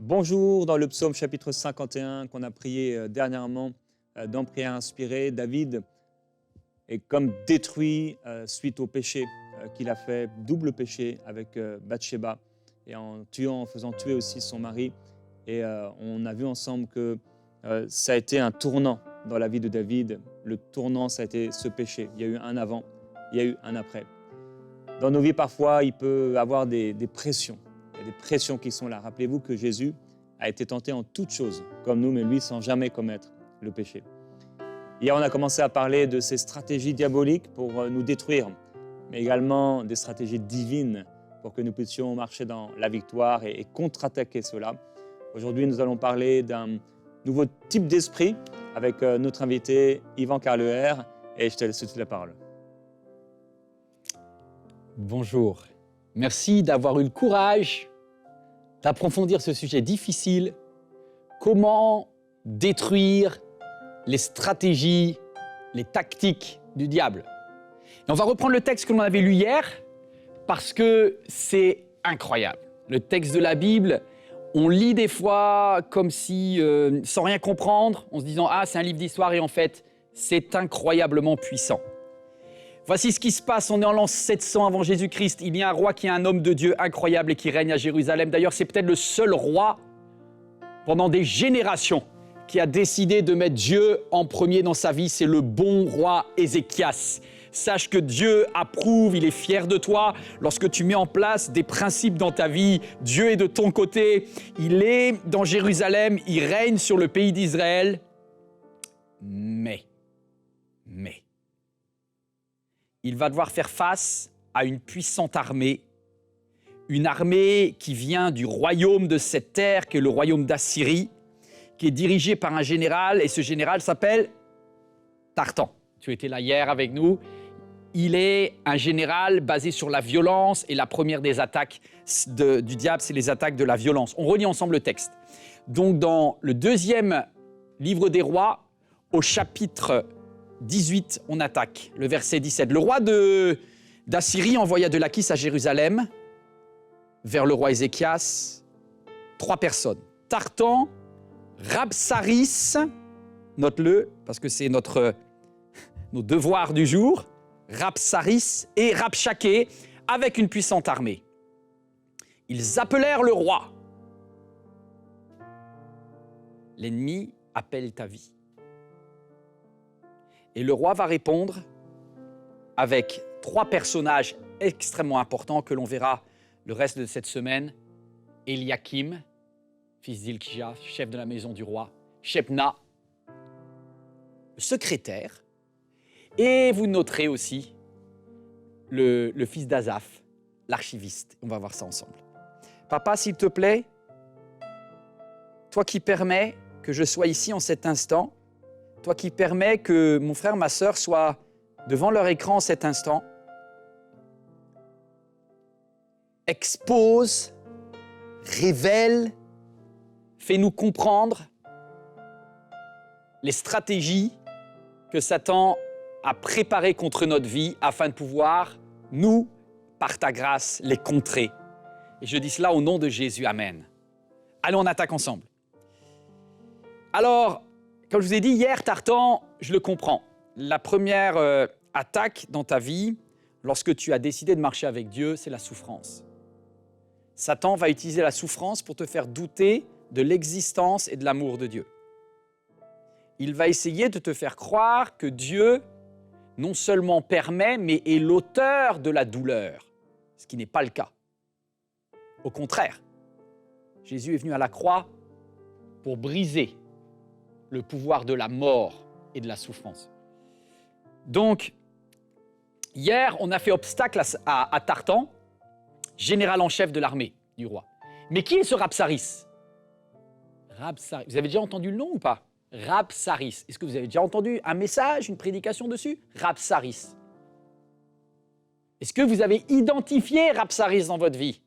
Bonjour, dans le psaume chapitre 51 qu'on a prié dernièrement, dans Prière inspirée, David est comme détruit suite au péché qu'il a fait, double péché avec Bathsheba, et en faisant tuer aussi son mari. Et on a vu ensemble que ça a été un tournant dans la vie de David. Le tournant, ça a été ce péché. Il y a eu un avant, il y a eu un après. Dans nos vies, parfois, il peut y avoir des pressions. Il y a des pressions qui sont là. Rappelez-vous que Jésus a été tenté en toutes choses, comme nous, mais lui, sans jamais commettre le péché. Hier, on a commencé à parler de ces stratégies diaboliques pour nous détruire, mais également des stratégies divines pour que nous puissions marcher dans la victoire et contre-attaquer cela. Aujourd'hui, nous allons parler d'un nouveau type d'esprit avec notre invité Yvan Carleher, et je te laisse tout de suite la parole. Bonjour. Merci d'avoir eu le courage d'approfondir ce sujet difficile. Comment détruire les stratégies, les tactiques du diable. Et on va reprendre le texte que l'on avait lu hier parce que c'est incroyable. Le texte de la Bible, on lit des fois comme si, sans rien comprendre, en se disant « Ah, c'est un livre d'histoire » et en fait, c'est incroyablement puissant. Voici ce qui se passe, on est en l'an 700 avant Jésus-Christ. Il y a un roi qui est un homme de Dieu incroyable et qui règne à Jérusalem. D'ailleurs, c'est peut-être le seul roi pendant des générations qui a décidé de mettre Dieu en premier dans sa vie. C'est le bon roi Ézéchias. Sache que Dieu approuve, il est fier de toi. Lorsque tu mets en place des principes dans ta vie, Dieu est de ton côté. Il est dans Jérusalem, il règne sur le pays d'Israël. Mais, il va devoir faire face à une puissante armée, une armée qui vient du royaume de cette terre, qui est le royaume d'Assyrie, qui est dirigé par un général, et ce général s'appelle Tartan. Tu étais là hier avec nous. Il est un général basé sur la violence, et la première des attaques du diable, c'est les attaques de la violence. On relit ensemble le texte. Donc dans le deuxième livre des rois, au chapitre 18, on attaque le verset 17. Le roi d'Assyrie envoya de Lachis à Jérusalem, vers le roi Ézéchias, 3 personnes. Tartan, Rabsaris, note-le, parce que c'est nos devoirs du jour, Rabsaris et Rabshaké, avec une puissante armée. Ils appelèrent le roi. L'ennemi appelle ta vie. Et le roi va répondre avec 3 personnages extrêmement importants que l'on verra le reste de cette semaine. Eliakim, fils d'Hilkija, chef de la maison du roi. Shebna, le secrétaire. Et vous noterez aussi le fils d'Azaph, l'archiviste. On va voir ça ensemble. Papa, s'il te plaît, toi qui permets que je sois ici en cet instant, toi qui permets que mon frère, ma sœur soient devant leur écran en cet instant, expose, révèle, fais-nous comprendre les stratégies que Satan a préparées contre notre vie afin de pouvoir, nous, par ta grâce, les contrer. Et je dis cela au nom de Jésus. Amen. Allons, on attaque ensemble. Alors, comme je vous ai dit hier, Tartan, je le comprends. La première attaque dans ta vie, lorsque tu as décidé de marcher avec Dieu, c'est la souffrance. Satan va utiliser la souffrance pour te faire douter de l'existence et de l'amour de Dieu. Il va essayer de te faire croire que Dieu non seulement permet, mais est l'auteur de la douleur, ce qui n'est pas le cas. Au contraire, Jésus est venu à la croix pour briser le pouvoir de la mort et de la souffrance. Donc, hier, on a fait obstacle à Tartan, général en chef de l'armée du roi. Mais qui est ce Rabsaris? Rabsaris. Vous avez déjà entendu le nom ou pas? Rabsaris. Est-ce que vous avez déjà entendu un message, une prédication dessus? Rabsaris. Est-ce que vous avez identifié Rabsaris dans votre vie?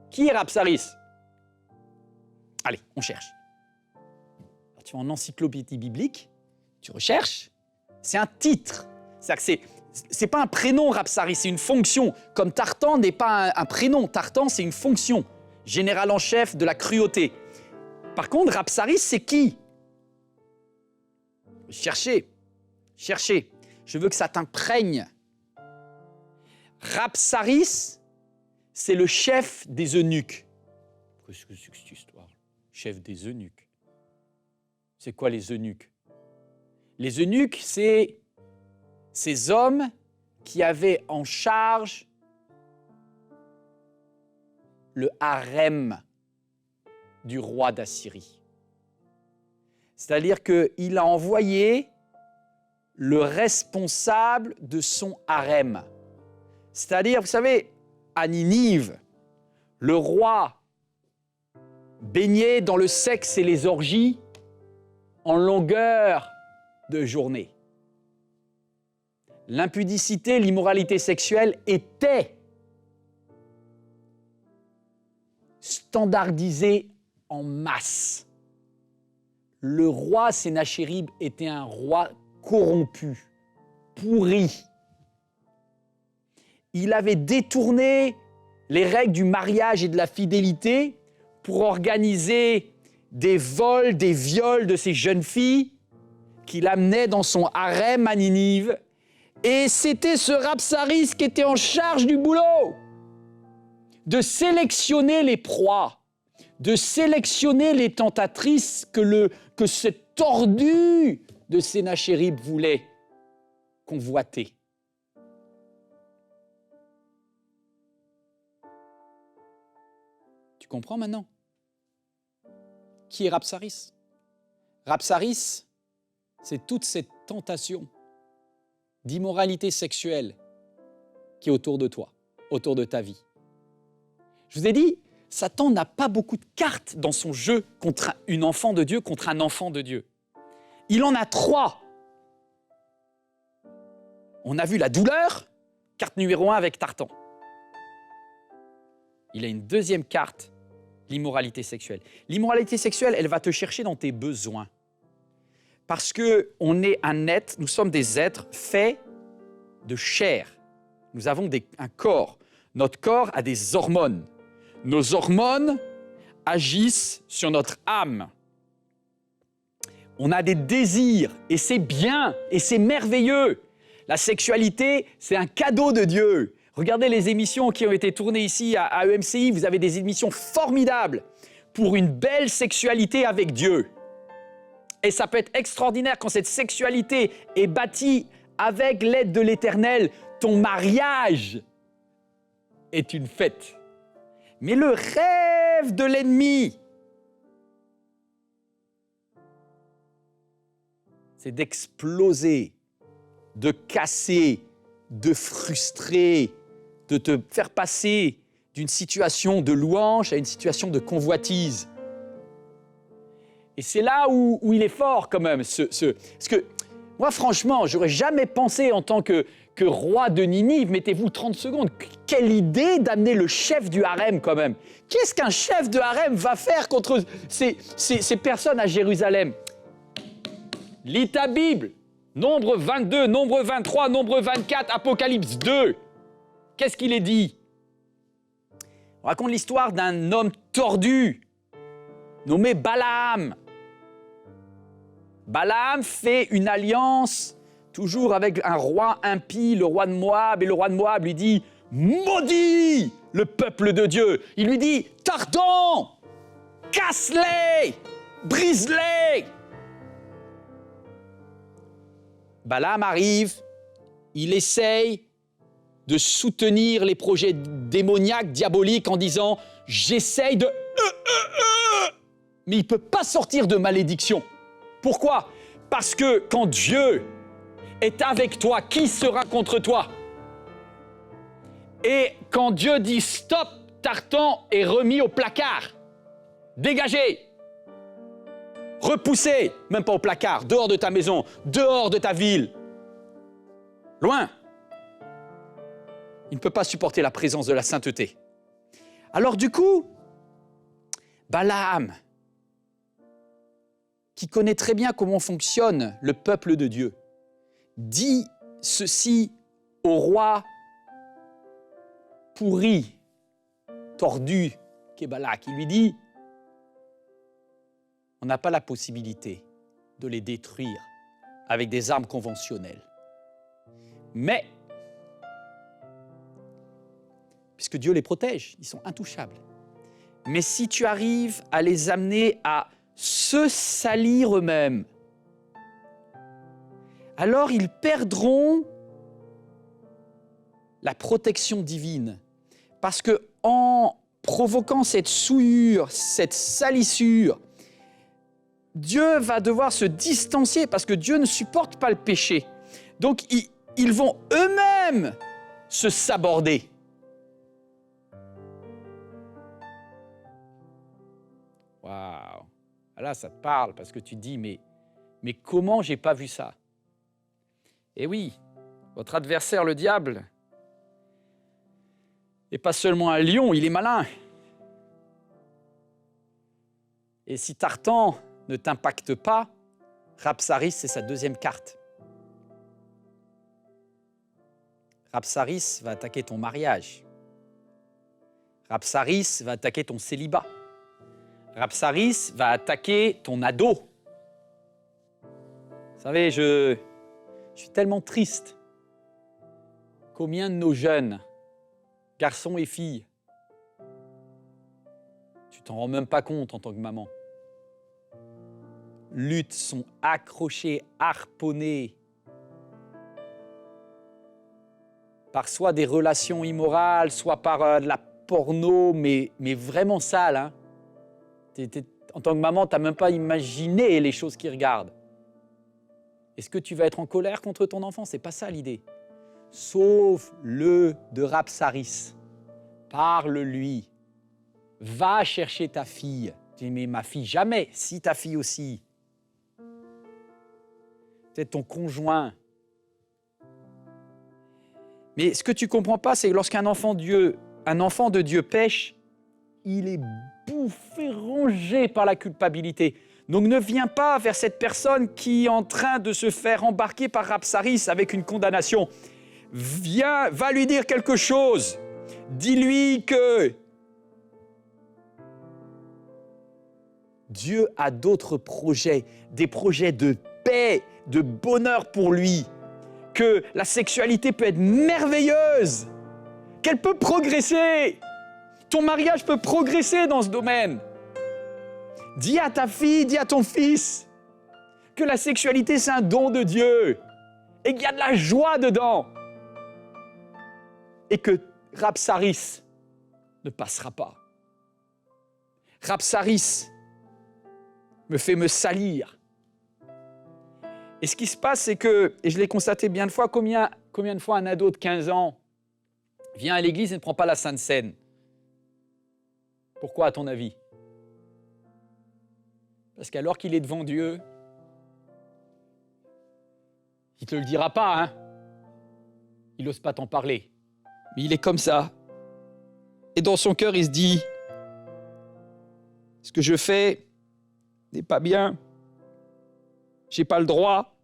Qui est Rabsaris? Allez, on cherche. Alors, tu vas en encyclopédie biblique, tu recherches, c'est un titre. C'est-à-dire que c'est pas un prénom, Rabsaris, c'est une fonction. Comme Tartan n'est pas un prénom, Tartan, c'est une fonction. Général en chef de la cruauté. Par contre, Rabsaris, c'est qui? Cherchez. Je veux que ça t'imprègne. Rabsaris, c'est le chef des eunuques. Qu'est-ce que c'est que cette histoire? Chef des eunuques. C'est quoi les eunuques? Les eunuques, c'est ces hommes qui avaient en charge le harem du roi d'Assyrie. C'est-à-dire qu'il a envoyé le responsable de son harem. C'est-à-dire, vous savez, à Ninive, le roi baignait dans le sexe et les orgies en longueur de journée. L'impudicité, l'immoralité sexuelle étaient standardisées en masse. Le roi Sénachérib était un roi corrompu, pourri. Il avait détourné les règles du mariage et de la fidélité pour organiser des vols, des viols de ces jeunes filles qu'il amenait dans son harem à Ninive. Et c'était ce Rabsaris qui était en charge du boulot, de sélectionner les proies, de sélectionner les tentatrices que cette tordu de Sénachérib voulait convoiter. Tu comprends maintenant? Qui est Rabsaris? Rabsaris, c'est toute cette tentation d'immoralité sexuelle qui est autour de toi, autour de ta vie. Je vous ai dit, Satan n'a pas beaucoup de cartes dans son jeu contre une enfant de Dieu, contre un enfant de Dieu. Il en a 3. On a vu la douleur, carte numéro 1 avec Tartan. Il a une deuxième carte, l'immoralité sexuelle. L'immoralité sexuelle, elle va te chercher dans tes besoins. Parce que nous sommes des êtres faits de chair. Nous avons un corps. Notre corps a des hormones. Nos hormones agissent sur notre âme. On a des désirs et c'est bien et c'est merveilleux. La sexualité, c'est un cadeau de Dieu. Regardez les émissions qui ont été tournées ici à EMCI. Vous avez des émissions formidables pour une belle sexualité avec Dieu. Et ça peut être extraordinaire quand cette sexualité est bâtie avec l'aide de l'Éternel. Ton mariage est une fête. Mais le rêve de l'ennemi, c'est d'exploser, de casser, de frustrer, de te faire passer d'une situation de louange à une situation de convoitise. Et c'est là où il est fort quand même. Parce que moi, franchement, j'aurais jamais pensé en tant que roi de Ninive, mettez-vous 30 secondes, quelle idée d'amener le chef du harem quand même. Qu'est-ce qu'un chef de harem va faire contre ces personnes à Jérusalem? Lis ta Bible, Nombre 22, Nombre 23, Nombre 24, Apocalypse 2. Qu'est-ce qu'il est dit? On raconte l'histoire d'un homme tordu, nommé Balaam. Balaam fait une alliance toujours avec un roi impie, le roi de Moab, et le roi de Moab lui dit « Maudit le peuple de Dieu !» Il lui dit « Tartan, casse-les, brise-les !» Balaam arrive, il essaye de soutenir les projets démoniaques, diaboliques, en disant « J'essaye de... » Mais il ne peut pas sortir de malédiction. Pourquoi? Parce que quand Dieu est avec toi, qui sera contre toi? Et quand Dieu dit stop, Tartan est remis au placard. Dégagé. Repoussé, même pas au placard, dehors de ta maison, dehors de ta ville. Loin. Il ne peut pas supporter la présence de la sainteté. Alors du coup, Balaam, qui connaît très bien comment fonctionne le peuple de Dieu, dit ceci au roi pourri, tordu, qu'est Balak. Il lui dit on n'a pas la possibilité de les détruire avec des armes conventionnelles. Mais, puisque Dieu les protège, ils sont intouchables. Mais si tu arrives à les amener à se salir eux-mêmes, alors ils perdront la protection divine. Parce que en provoquant cette souillure, cette salissure, Dieu va devoir se distancier parce que Dieu ne supporte pas le péché. Donc, ils vont eux-mêmes se saborder. Waouh! Là, ça te parle parce que tu te dis, mais comment j'ai pas vu ça? Eh oui, votre adversaire, le diable, n'est pas seulement un lion, il est malin. Et si Tartan ne t'impacte pas, Rabsaris, c'est sa deuxième carte. Rabsaris va attaquer ton mariage. Rabsaris va attaquer ton célibat. Rabsaris va attaquer ton ado. Vous savez, je suis tellement triste. Combien de nos jeunes, garçons et filles, tu t'en rends même pas compte en tant que maman, luttent, sont accrochés, harponnés par soit des relations immorales, soit par de la porno, mais vraiment sale. Hein. En tant que maman, tu n'as même pas imaginé les choses qu'ils regardent. Est-ce que tu vas être en colère contre ton enfant? Ce n'est pas ça l'idée. Sauve-le de Rabsaris. Parle-lui. Va chercher ta fille. Tu dis, mais ma fille, jamais. Si ta fille aussi. Peut-être ton conjoint. Mais ce que tu ne comprends pas, c'est que lorsqu'un enfant de Dieu pêche, il est bouffé, rongé par la culpabilité. Donc ne viens pas vers cette personne qui est en train de se faire embarquer par Rabsaris avec une condamnation. Viens, va lui dire quelque chose. Dis-lui que Dieu a d'autres projets, des projets de paix, de bonheur pour lui, que la sexualité peut être merveilleuse, qu'elle peut progresser. Ton mariage peut progresser dans ce domaine. Dis à ta fille, dis à ton fils que la sexualité, c'est un don de Dieu et qu'il y a de la joie dedans. Et que Rabsaris ne passera pas. Rabsaris me fait me salir. Et ce qui se passe, c'est que, et je l'ai constaté bien de fois, combien de fois un ado de 15 ans vient à l'église et ne prend pas la Sainte Seine? Pourquoi, à ton avis? Parce qu'alors qu'il est devant Dieu, il ne te le dira pas, hein? Il n'ose pas t'en parler. Mais il est comme ça. Et dans son cœur, il se dit, ce que je fais n'est pas bien. Je n'ai pas le droit.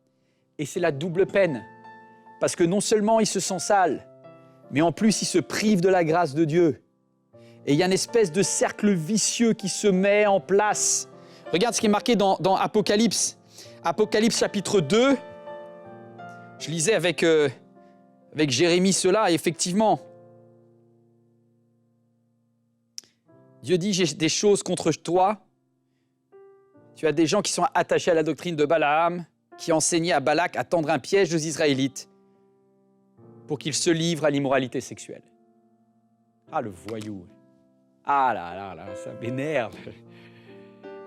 Et c'est la double peine. Parce que non seulement il se sent sale, mais en plus il se prive de la grâce de Dieu. Et il y a une espèce de cercle vicieux qui se met en place. Regarde ce qui est marqué dans Apocalypse. Apocalypse chapitre 2. Je lisais avec Jérémie cela, et effectivement, Dieu dit, j'ai des choses contre toi. Tu as des gens qui sont attachés à la doctrine de Balaam, qui enseignaient à Balak à tendre un piège aux Israélites pour qu'ils se livrent à l'immoralité sexuelle. Ah, le voyou. Ah là, ça m'énerve.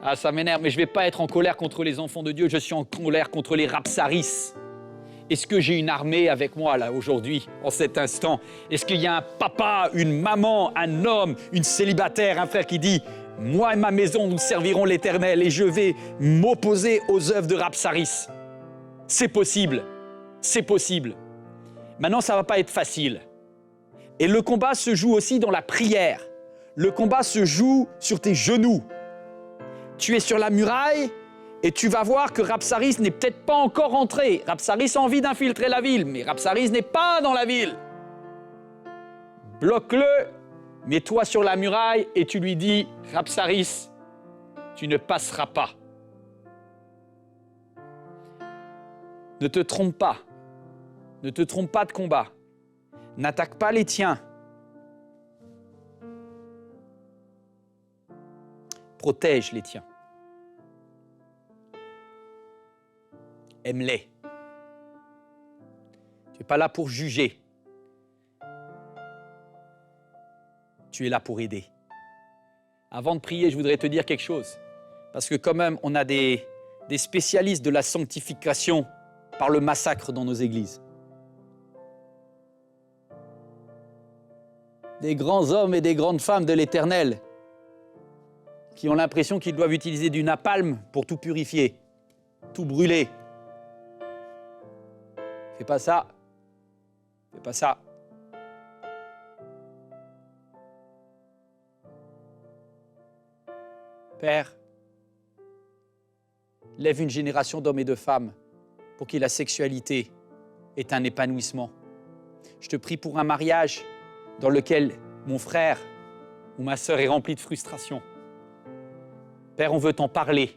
Ah, ça m'énerve, mais je ne vais pas être en colère contre les enfants de Dieu, je suis en colère contre les Rabsaris. Est-ce que j'ai une armée avec moi, là, aujourd'hui, en cet instant? Est-ce qu'il y a un papa, une maman, un homme, une célibataire, un frère qui dit « Moi et ma maison, nous servirons l'Éternel et je vais m'opposer aux œuvres de Rabsaris ». C'est possible, c'est possible. Maintenant, ça ne va pas être facile. Et le combat se joue aussi dans la prière. Le combat se joue sur tes genoux. Tu es sur la muraille et tu vas voir que Rabsaris n'est peut-être pas encore entré. Rabsaris a envie d'infiltrer la ville, mais Rabsaris n'est pas dans la ville. Bloque-le, mets-toi sur la muraille et tu lui dis « Rabsaris, tu ne passeras pas. Ne te trompe pas. Ne te trompe pas de combat. N'attaque pas les tiens. Protège les tiens. Aime-les. Tu n'es pas là pour juger. Tu es là pour aider. Avant de prier, je voudrais te dire quelque chose. Parce que quand même, on a des spécialistes de la sanctification par le massacre dans nos églises. Des grands hommes et des grandes femmes de l'Éternel qui ont l'impression qu'ils doivent utiliser du napalm pour tout purifier, tout brûler. Fais pas ça. Fais pas ça. Père, lève une génération d'hommes et de femmes pour que la sexualité ait un épanouissement. Je te prie pour un mariage dans lequel mon frère ou ma sœur est rempli de frustration. Père, on veut t'en parler.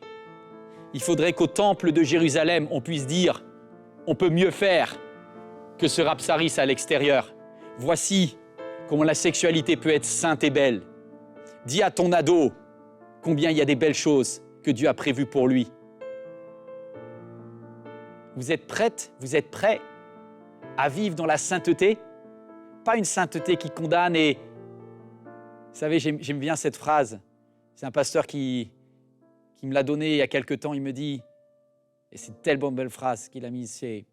Il faudrait qu'au temple de Jérusalem, on puisse dire « On peut mieux faire que ce rapsaris à l'extérieur. Voici comment la sexualité peut être sainte et belle. Dis à ton ado combien il y a des belles choses que Dieu a prévues pour lui. » Vous êtes prêtes, vous êtes prêts à vivre dans la sainteté? Pas une sainteté qui condamne et... Vous savez, j'aime bien cette phrase. C'est un pasteur qui me l'a donnée il y a quelque temps. Il me dit, et c'est une tellement belle phrase qu'il a mise, c'est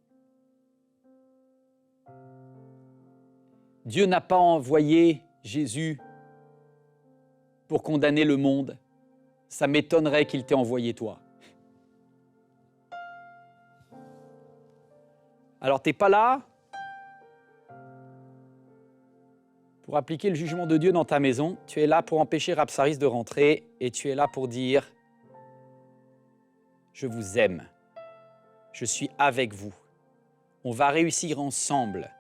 « Dieu n'a pas envoyé Jésus pour condamner le monde. Ça m'étonnerait qu'il t'ait envoyé toi. » Alors, tu n'es pas là pour appliquer le jugement de Dieu dans ta maison. Tu es là pour empêcher Rapsaris de rentrer et tu es là pour dire « Je vous aime. Je suis avec vous. On va réussir ensemble.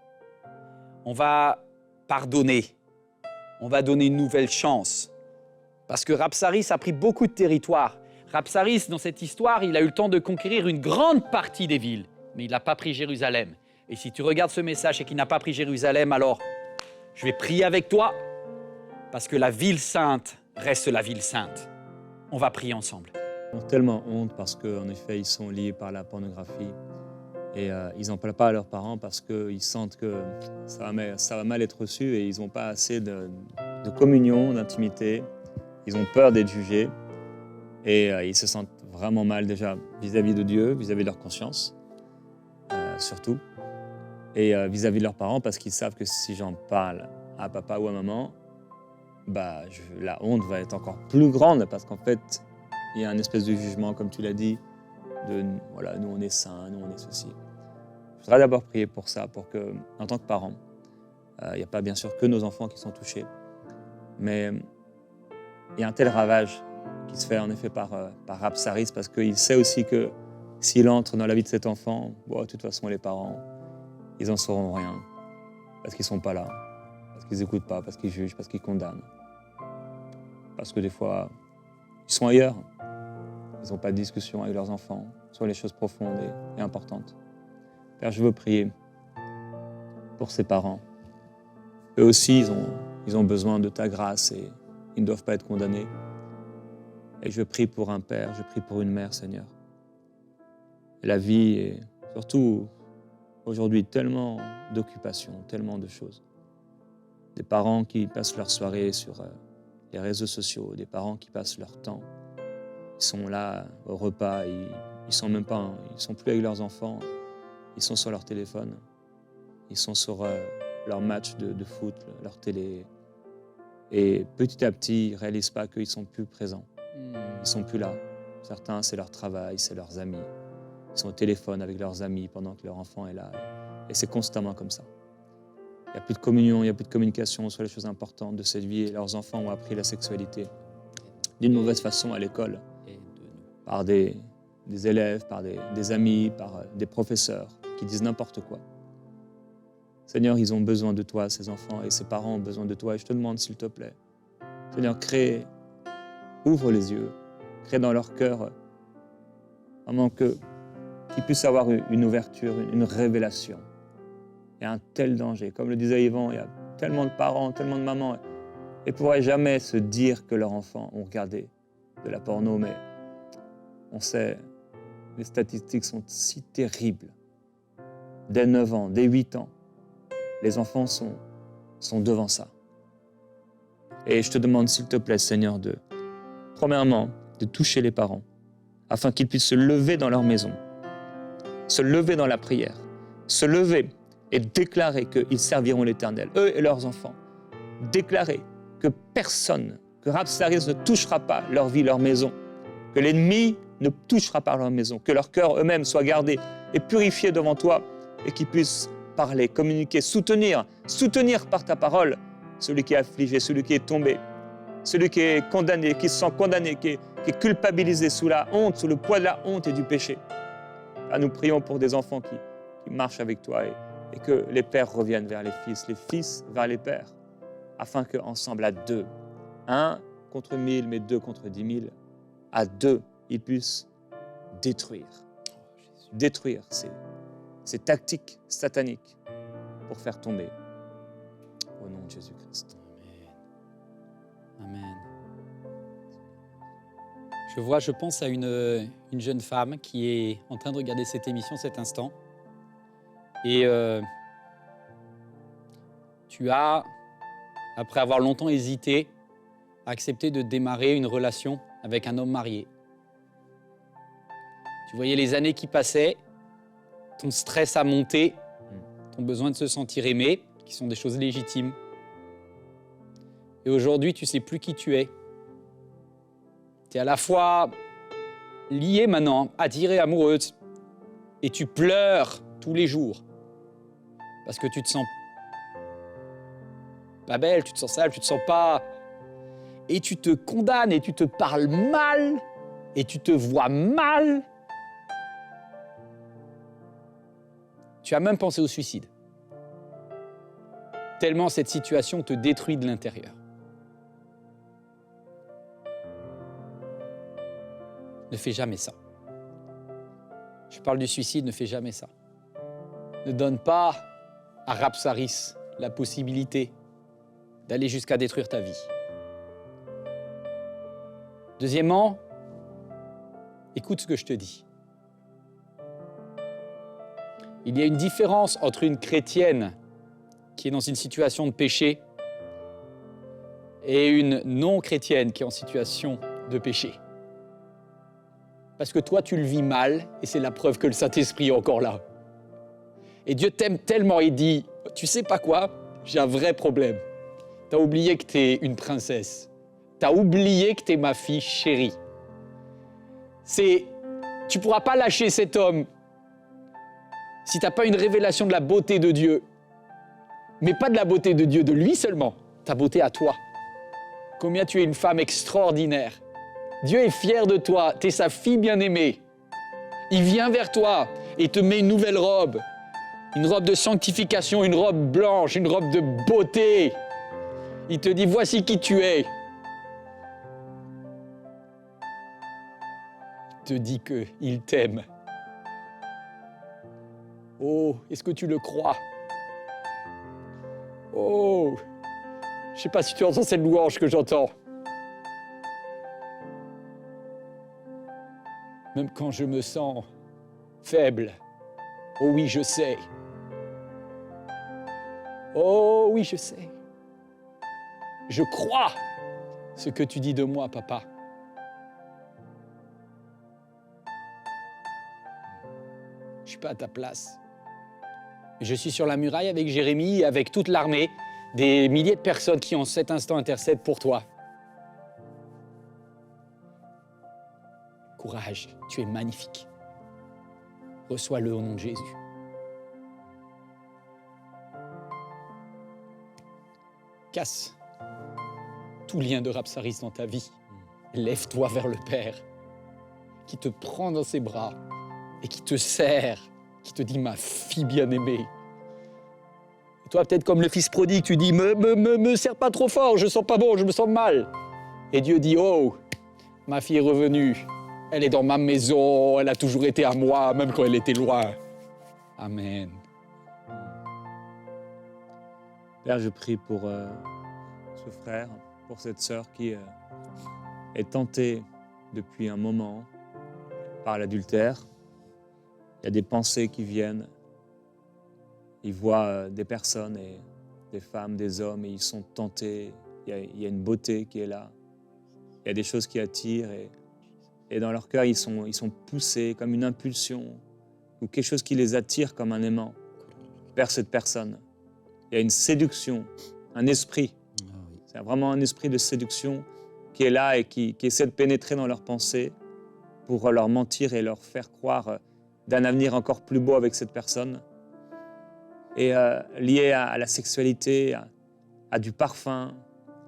On va pardonner. On va donner une nouvelle chance. » Parce que Rapsaris a pris beaucoup de territoire. Rapsaris, dans cette histoire, il a eu le temps de conquérir une grande partie des villes. Mais il n'a pas pris Jérusalem. Et si tu regardes ce message et qu'il n'a pas pris Jérusalem, alors je vais prier avec toi parce que la ville sainte reste la ville sainte. On va prier ensemble. Ils ont tellement honte parce qu'en effet, ils sont liés par la pornographie. Et ils n'en parlent pas à leurs parents parce qu'ils sentent que ça va mal être reçu et ils n'ont pas assez de communion, d'intimité. Ils ont peur d'être jugés et ils se sentent vraiment mal déjà vis-à-vis de Dieu, vis-à-vis de leur conscience. Surtout, et vis-à-vis de leurs parents, parce qu'ils savent que si j'en parle à papa ou à maman, la honte va être encore plus grande, parce qu'en fait, il y a un espèce de jugement, comme tu l'as dit, de voilà, nous on est saints, nous on est ceci. Je voudrais d'abord prier pour ça, pour que, en tant que parents, il n'y a pas bien sûr que nos enfants qui sont touchés, mais il y a un tel ravage qui se fait en effet par Rapsaris, parce qu'il sait aussi que s'il entre dans la vie de cet enfant, de toute façon, les parents, ils n'en sauront rien. Parce qu'ils ne sont pas là, parce qu'ils n'écoutent pas, parce qu'ils jugent, parce qu'ils condamnent. Parce que des fois, ils sont ailleurs. Ils n'ont pas de discussion avec leurs enfants sur les choses profondes et importantes. Père, je veux prier pour ces parents. Eux aussi, ils ont besoin de ta grâce et ils ne doivent pas être condamnés. Et je prie pour un père, je prie pour une mère, Seigneur. La vie est surtout aujourd'hui tellement d'occupations, tellement de choses. Des parents qui passent leur soirée sur les réseaux sociaux, des parents qui passent leur temps. Ils sont là au repas, ils sont plus avec leurs enfants, ils sont sur leur téléphone, ils sont sur leur match de foot, leur télé. Et petit à petit, ils ne réalisent pas qu'ils ne sont plus présents. Ils ne sont plus là. Certains, c'est leur travail, c'est leurs amis. Ils sont au téléphone avec leurs amis pendant que leur enfant est là. Et c'est constamment comme ça. Il n'y a plus de communion, il n'y a plus de communication sur les choses importantes de cette vie. Et leurs enfants ont appris la sexualité d'une mauvaise façon à l'école, par des élèves, par des amis, par des professeurs qui disent n'importe quoi. Seigneur, ils ont besoin de toi, ces enfants, et ces parents ont besoin de toi. Et je te demande, s'il te plaît, Seigneur, ouvre les yeux, crée dans leur cœur vraiment que qu'ils puissent avoir une ouverture, une révélation. Il y a un tel danger. Comme le disait Yvan, il y a tellement de parents, tellement de mamans, et ne pourraient jamais se dire que leurs enfants ont regardé de la porno, mais on sait, les statistiques sont si terribles. Dès 9 ans, dès 8 ans, les enfants sont devant ça. Et je te demande, s'il te plaît, Seigneur, premièrement, de toucher les parents, afin qu'ils puissent se lever dans leur maison, se lever dans la prière, se lever et déclarer qu'ils serviront l'Éternel, eux et leurs enfants. Déclarer que personne, que Rabsaris ne touchera pas leur vie, leur maison, que l'ennemi ne touchera pas leur maison, que leur cœur eux-mêmes soit gardé et purifié devant toi et qu'ils puissent parler, communiquer, soutenir par ta parole celui qui est affligé, celui qui est tombé, celui qui est condamné, qui se sent condamné, qui est culpabilisé sous la honte, sous le poids de la honte et du péché. Ah, nous prions pour des enfants qui marchent avec toi et que les pères reviennent vers les fils vers les pères, afin qu'ensemble, à deux, 1 contre 1000, mais 2 contre 10 000, à 2, ils puissent détruire ces tactiques sataniques pour faire tomber. Au nom de Jésus-Christ. Amen. Amen. Je pense à une jeune femme qui est en train de regarder cette émission cet instant. Et tu as, après avoir longtemps hésité, accepté de démarrer une relation avec un homme marié. Tu voyais les années qui passaient, ton stress a monté, ton besoin de se sentir aimé, qui sont des choses légitimes. Et aujourd'hui, tu ne sais plus qui tu es. Tu es à la fois liée maintenant, attirée, amoureuse, et tu pleures tous les jours parce que tu te sens pas belle, tu te sens sale, tu te sens pas... Et tu te condamnes et tu te parles mal et tu te vois mal. Tu as même pensé au suicide. Tellement cette situation te détruit de l'intérieur. Ne fais jamais ça. Je parle du suicide, ne fais jamais ça. Ne donne pas à Rabsaris la possibilité d'aller jusqu'à détruire ta vie. Deuxièmement, écoute ce que je te dis. Il y a une différence entre une chrétienne qui est dans une situation de péché et une non-chrétienne qui est en situation de péché. Parce que toi, tu le vis mal et c'est la preuve que le Saint-Esprit est encore là. Et Dieu t'aime tellement, il dit, tu sais pas quoi, j'ai un vrai problème. T'as oublié que t'es une princesse. T'as oublié que t'es ma fille chérie. Tu pourras pas lâcher cet homme si t'as pas une révélation de la beauté de Dieu. Mais pas de la beauté de Dieu, de lui seulement, ta beauté à toi. Combien tu es une femme extraordinaire. Dieu est fier de toi, tu es sa fille bien-aimée. Il vient vers toi et te met une nouvelle robe. Une robe de sanctification, une robe blanche, une robe de beauté. Il te dit, voici qui tu es. Il te dit qu'il t'aime. Oh, est-ce que tu le crois? Oh, je ne sais pas si tu entends cette louange que j'entends. Même quand je me sens faible, oh oui, je sais. Oh oui, je sais. Je crois ce que tu dis de moi, papa. Je ne suis pas à ta place. Je suis sur la muraille avec Jérémie et avec toute l'armée, des milliers de personnes qui en cet instant intercèdent pour toi. Courage, tu es magnifique. Reçois-le au nom de Jésus. Casse tout lien de Rabsaris dans ta vie. Lève-toi vers le Père, qui te prend dans ses bras et qui te serre, qui te dit « ma fille bien-aimée ». Et toi, peut-être comme le fils prodigue, tu dis « me serre pas trop fort, je sens pas bon, je me sens mal ». Et Dieu dit « oh, ma fille est revenue, Elle est dans ma maison, elle a toujours été à moi, même quand elle était loin. Amen. Père, je prie pour ce frère, pour cette sœur qui est tentée depuis un moment par l'adultère. Il y a des pensées qui viennent. Ils voient des personnes, et des femmes, des hommes, et ils sont tentés. Il y a une beauté qui est là. Il y a des choses qui attirent, et dans leur cœur, ils sont poussés comme une impulsion, ou quelque chose qui les attire comme un aimant vers cette personne. Il y a une séduction, un esprit. C'est vraiment un esprit de séduction qui est là et qui essaie de pénétrer dans leurs pensées pour leur mentir et leur faire croire d'un avenir encore plus beau avec cette personne. Et lié à la sexualité, à du parfum,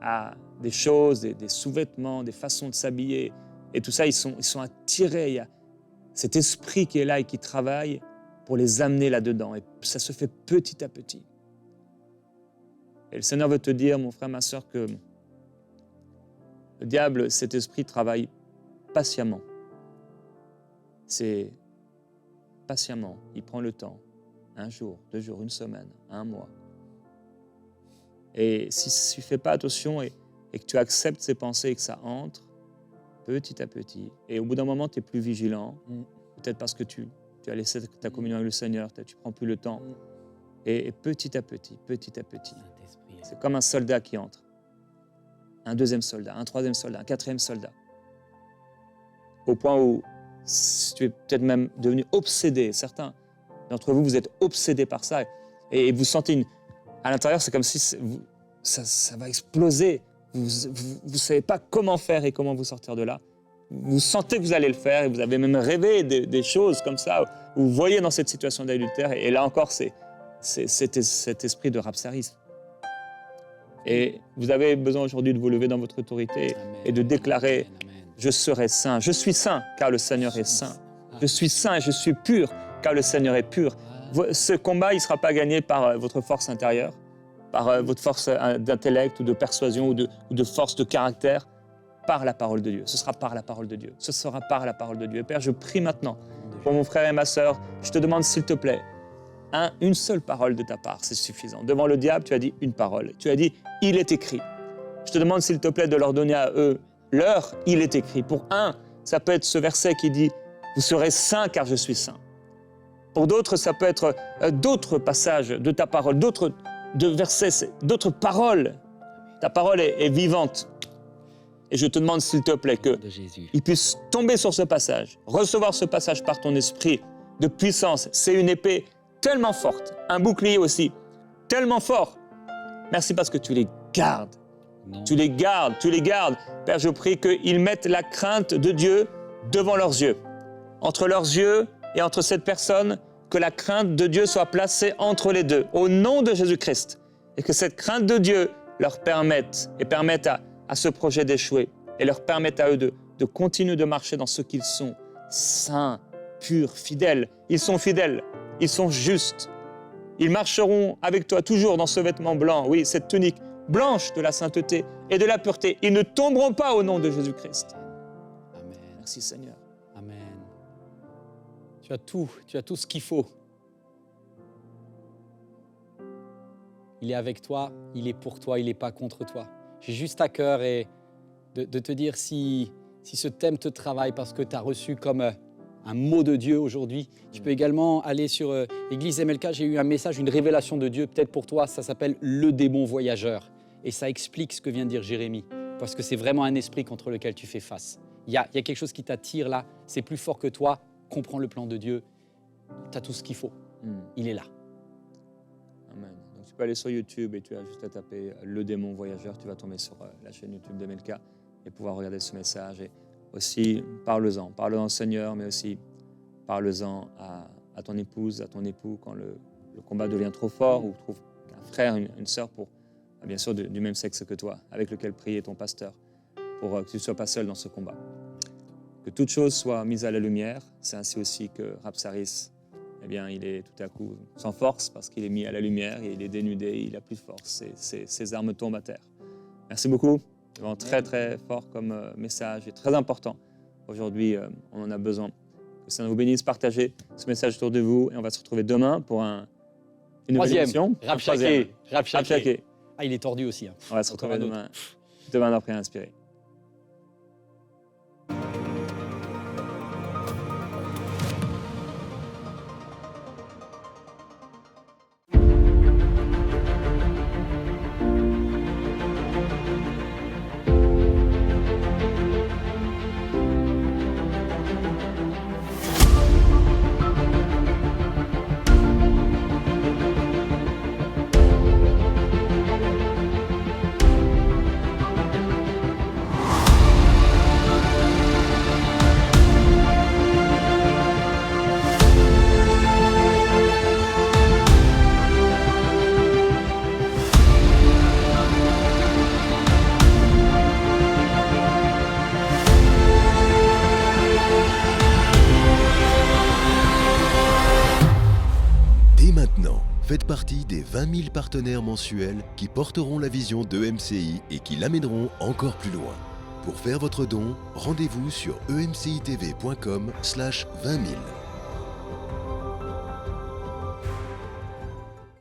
à des choses, des sous-vêtements, des façons de s'habiller. Et tout ça, ils sont attirés. Il y a cet esprit qui est là et qui travaille pour les amener là-dedans. Et ça se fait petit à petit. Et le Seigneur veut te dire, mon frère, ma sœur, que le diable, cet esprit, travaille patiemment. C'est patiemment. Il prend le temps. 1 jour, 2 jours, 1 semaine, 1 mois. Et si tu ne fais pas attention et que tu acceptes ces pensées et que ça entre, petit à petit, et au bout d'un moment, tu es plus vigilant, peut-être parce que tu as laissé ta communion avec le Seigneur, tu ne prends plus le temps. Et petit à petit, c'est comme un soldat qui entre. Un deuxième soldat, un troisième soldat, un quatrième soldat. Au point où tu es peut-être même devenu obsédé. Certains d'entre vous, vous êtes obsédés par ça. Et vous sentez à l'intérieur, c'est comme si ça va exploser. Vous ne savez pas comment faire et comment vous sortir de là. Vous sentez que vous allez le faire et vous avez même rêvé des choses comme ça. Vous voyez dans cette situation d'adultère. Et là encore, c'est cet esprit de rapsarisme. Et vous avez besoin aujourd'hui de vous lever dans votre autorité et de déclarer « Je serai saint, je suis saint car le Seigneur est saint. Je suis saint et je suis pur car le Seigneur est pur. » Ce combat, il ne sera pas gagné par votre force intérieure, par votre force d'intellect ou de persuasion ou de force de caractère, par la parole de Dieu. Ce sera par la parole de Dieu. Ce sera par la parole de Dieu. Et Père, je prie maintenant pour mon frère et ma sœur. Je te demande, s'il te plaît, une seule parole de ta part, c'est suffisant. Devant le diable, tu as dit une parole. Tu as dit, il est écrit. Je te demande, s'il te plaît, de leur donner à eux leur il est écrit. Pour un, ça peut être ce verset qui dit, vous serez saints car je suis saint. Pour d'autres, ça peut être d'autres passages de ta parole, d'autres versets, d'autres paroles. Ta parole est vivante. Et je te demande, s'il te plaît, qu'ils puissent tomber sur ce passage, recevoir ce passage par ton esprit de puissance. C'est une épée tellement forte, un bouclier aussi, tellement fort. Merci parce que tu les gardes. Tu les gardes, tu les gardes. Père, je prie qu'ils mettent la crainte de Dieu devant leurs yeux. Entre leurs yeux et entre cette personne, que la crainte de Dieu soit placée entre les deux, au nom de Jésus-Christ. Et que cette crainte de Dieu leur permette à ce projet d'échouer et leur permette à eux de continuer de marcher dans ce qu'ils sont, saints, purs, fidèles. Ils sont fidèles, ils sont justes. Ils marcheront avec toi toujours dans ce vêtement blanc, oui, cette tunique blanche de la sainteté et de la pureté. Ils ne tomberont pas au nom de Jésus-Christ. Amen. Merci Seigneur. Amen. Tu as tout ce qu'il faut. Il est avec toi, il est pour toi, il n'est pas contre toi. J'ai juste à cœur de te dire si ce thème te travaille parce que tu as reçu comme un mot de Dieu aujourd'hui. Tu peux également aller sur Église MLK, j'ai eu un message, une révélation de Dieu, peut-être pour toi, ça s'appelle « Le démon voyageur ». Et ça explique ce que vient de dire Jérémie, parce que c'est vraiment un esprit contre lequel tu fais face. Il y a quelque chose qui t'attire là, c'est plus fort que toi, comprends le plan de Dieu, tu as tout ce qu'il faut, il est là. Amen. Donc tu peux aller sur YouTube et tu as juste à taper « Le démon voyageur », tu vas tomber sur la chaîne YouTube d'MLK et pouvoir regarder ce message. Et aussi, parle-en au Seigneur, mais aussi parle-en à ton épouse, à ton époux, quand le combat devient trop fort, ou trouve un frère, une sœur, bien sûr du même sexe que toi, avec lequel prier ton pasteur, pour que tu ne sois pas seul dans ce combat. Que toute chose soit mise à la lumière, c'est ainsi aussi que Rapsaris, il est tout à coup sans force, parce qu'il est mis à la lumière, et il est dénudé, il n'a plus de force, ses armes tombent à terre. Merci beaucoup. Vraiment très très fort comme message et très important Aujourd'hui, on en a besoin. Que ça vous bénisse, partagez ce message autour de vous et on va se retrouver demain pour une nouvelle Troisième, émission. Rabshakeh. Rabshakeh. Ah, il est tordu aussi. Hein. On va se Encore retrouver un autre. demain dans Prière Inspirée. Dès maintenant, faites partie des 20 000 partenaires mensuels qui porteront la vision d'EMCI et qui l'amèneront encore plus loin. Pour faire votre don, rendez-vous sur emcitv.com/20 000.